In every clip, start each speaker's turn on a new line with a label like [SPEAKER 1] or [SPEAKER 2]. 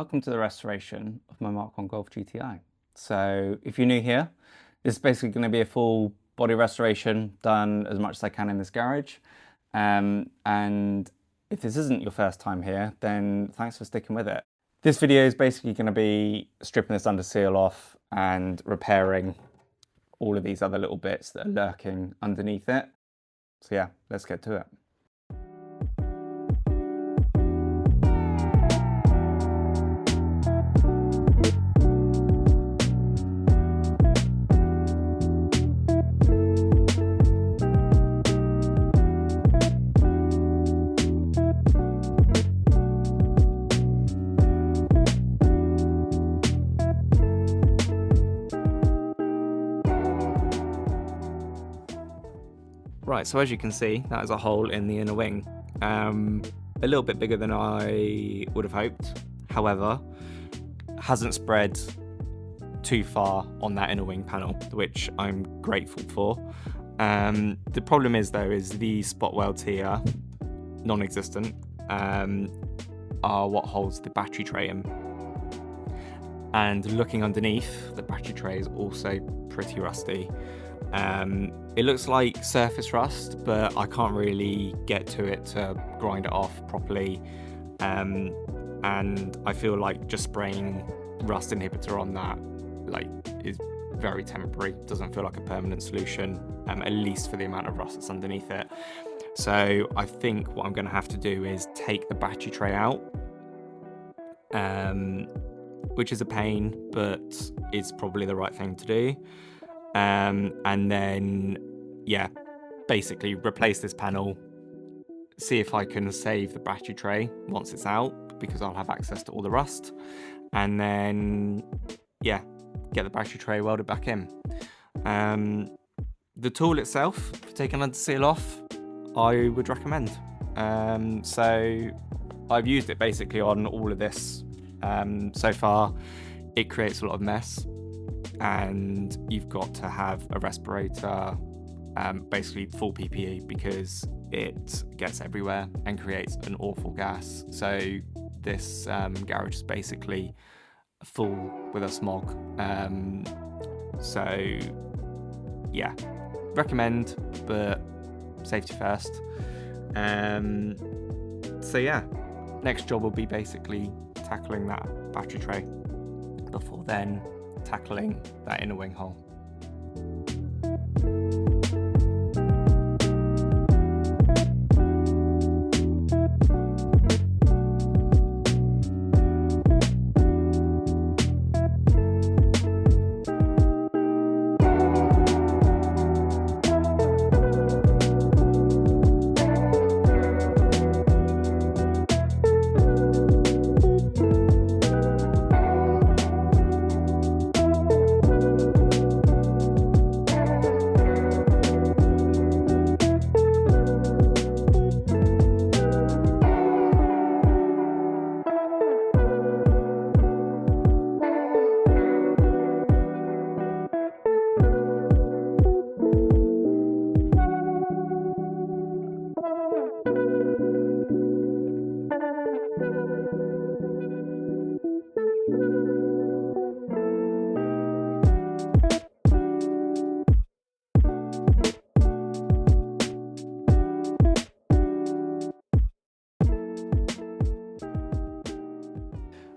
[SPEAKER 1] Welcome to the restoration of my Mk1 Golf GTI. So if you're new here, this is basically going to be a full body restoration done as much as I can in this garage. And if this isn't your first time here, then thanks for sticking with it. This video is basically going to be stripping this under seal off and repairing all of these other little bits that are lurking underneath it. So yeah, let's get to it. Right, so as you can see, that is a hole in the inner wing. A little bit bigger than I would have hoped. However, hasn't spread too far on that inner wing panel, which I'm grateful for. The problem is though, is the spot welds here, non-existent, are what holds the battery tray in. And looking underneath, the battery tray is also pretty rusty. It looks like surface rust, but I can't really get to it to grind it off properly. And I feel like just spraying rust inhibitor on that is very temporary. Doesn't feel like a permanent solution, at least for the amount of rust that's underneath it. So I think what I'm going to have to do is take the battery tray out, which is a pain, but is probably the right thing to do. And then, yeah, basically replace this panel, see if I can save the battery tray once it's out, because I'll have access to all the rust, and then, yeah, get the battery tray welded back in. The tool itself, for taking under seal off, I would recommend. So I've used it basically on all of this so far. It creates a lot of mess, and you've got to have a respirator, basically full PPE, because it gets everywhere and creates an awful gas. So this garage is basically full with a smog. So yeah, recommend, but safety first. So yeah, next job will be basically tackling that battery tray, before then tackling that inner wing hole.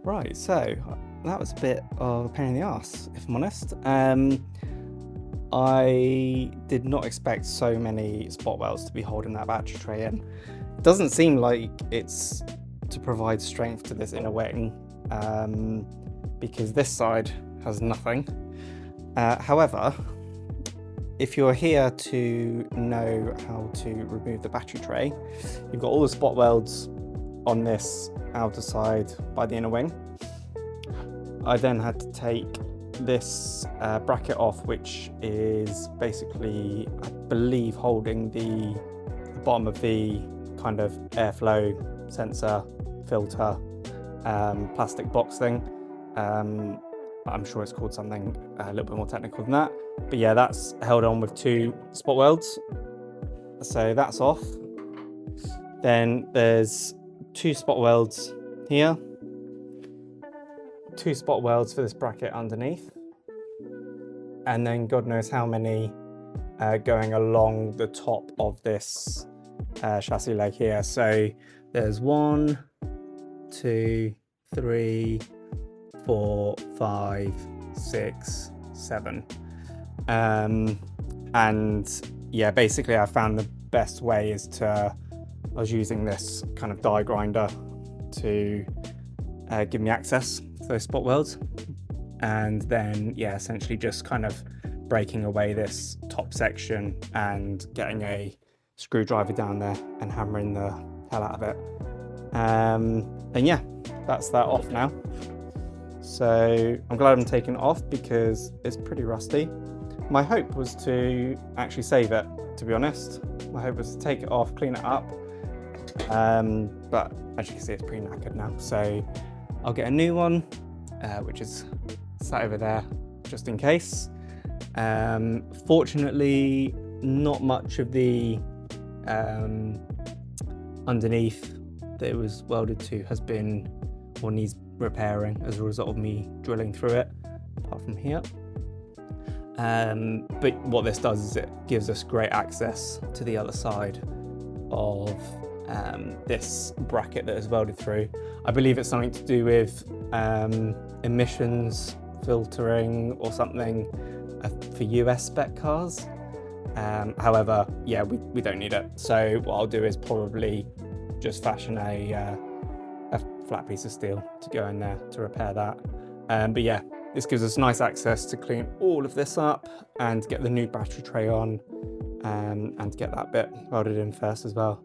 [SPEAKER 1] Right, so that was a bit of a pain in the arse, if I'm honest. I did not expect so many spot welds to be holding that battery tray in. It doesn't seem like it's to provide strength to this inner wing, because this side has nothing. However, if you're here to know how to remove the battery tray, you've got all the spot welds on this outer side by the inner wing. I then had to take this bracket off, which is basically, I believe, holding the bottom of the kind of airflow sensor filter plastic box thing. I'm sure it's called something a little bit more technical than that, but yeah, that's held on with 2 spot welds, so that's off. Then there's 2 spot welds here,
[SPEAKER 2] 2 spot welds for this bracket underneath, and then God knows how many going along the top of this chassis leg here. So there's 1, 2, 3, 4, 5, 6, 7. And yeah, basically I found the best way is I was using this kind of die grinder to give me access to those spot welds, and then yeah, essentially just kind of breaking away this top section and getting a screwdriver down there and hammering the hell out of it. And yeah, that's that off now. So I'm glad I'm taking it off because it's pretty rusty. My hope was to actually save it, to be honest. My hope was to take it off, clean it up, but as you can see, it's pretty knackered now. So I'll get a new one, which is sat over there just in case. Fortunately, not much of the underneath that it was welded to has been or needs repairing as a result of me drilling through it, apart from here. But what this does is it gives us great access to the other side of this bracket that is welded through. I believe it's something to do with emissions filtering or something for US spec cars. However, yeah, we don't need it. So what I'll do is probably just fashion a flat piece of steel to go in there to repair that. But yeah, this gives us nice access to clean all of this up and get the new battery tray on, and get that bit welded in first as well.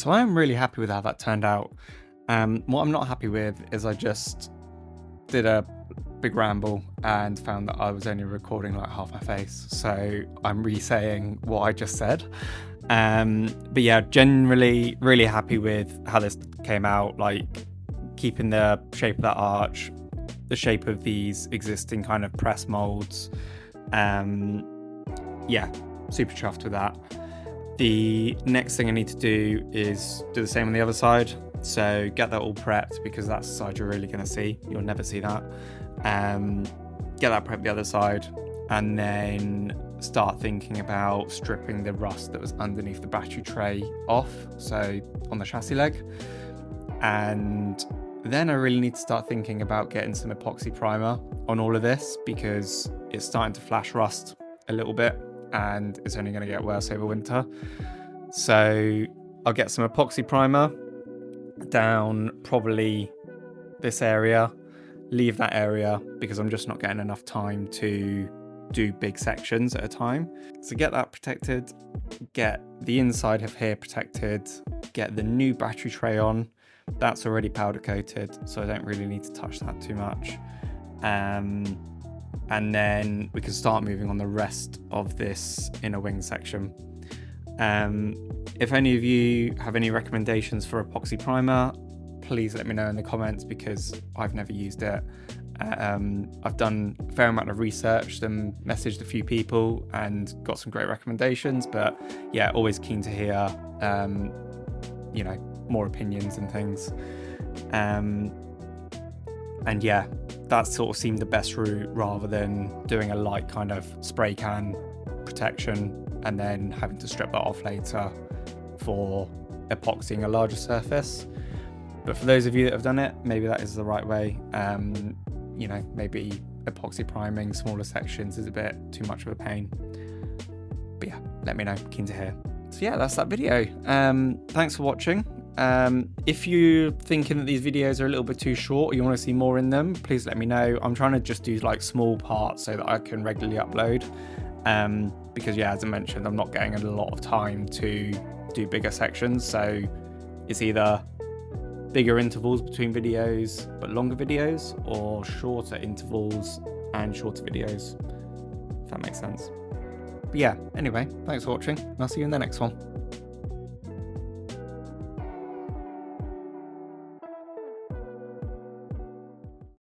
[SPEAKER 2] so I am really happy with how that turned out. What I'm not happy with is I just did a big ramble and found that I was only recording like half my face, so I'm re-saying what I just said. But yeah, generally really happy with how this came out, like keeping the shape of that arch, the shape of these existing kind of press molds. Yeah, super chuffed with that. The next thing I need to do is do the same on the other side, so get that all prepped, because that's the side you're really going to see. You'll never see that. Get that prepped the other side, and then start thinking about stripping the rust that was underneath the battery tray off, so on the chassis leg. And then I really need to start thinking about getting some epoxy primer on all of this, because it's starting to flash rust a little bit and it's only going to get worse over winter. So I'll get some epoxy primer down probably this area, leave that area because I'm just not getting enough time to do big sections at a time. So get that protected, get the inside of here protected, get the new battery tray on. That's already powder coated, so I don't really need to touch that too much. And then we can start moving on the rest of this inner wing section. If any of you have any recommendations for epoxy primer, please let me know in the comments, because I've never used it. I've done a fair amount of research and messaged a few people and got some great recommendations, but yeah, always keen to hear you know, more opinions and things. And yeah, that sort of seemed the best route, rather than doing a light kind of spray can protection and then having to strip that off later for epoxying a larger surface. But for those of you that have done it, maybe that is the right way. You know, maybe epoxy priming smaller sections is a bit too much of a pain. But yeah, let me know, keen to hear. So yeah, that's that video. Thanks for watching. If you're thinking that these videos are a little bit too short or you want to see more in them, please let me know. I'm trying to just do like small parts so that I can regularly upload. Because yeah, as I mentioned, I'm not getting a lot of time to do bigger sections. So it's either bigger intervals between videos but longer videos, or shorter intervals and shorter videos, if that makes sense. But yeah, anyway, thanks for watching, and I'll see you in the next one.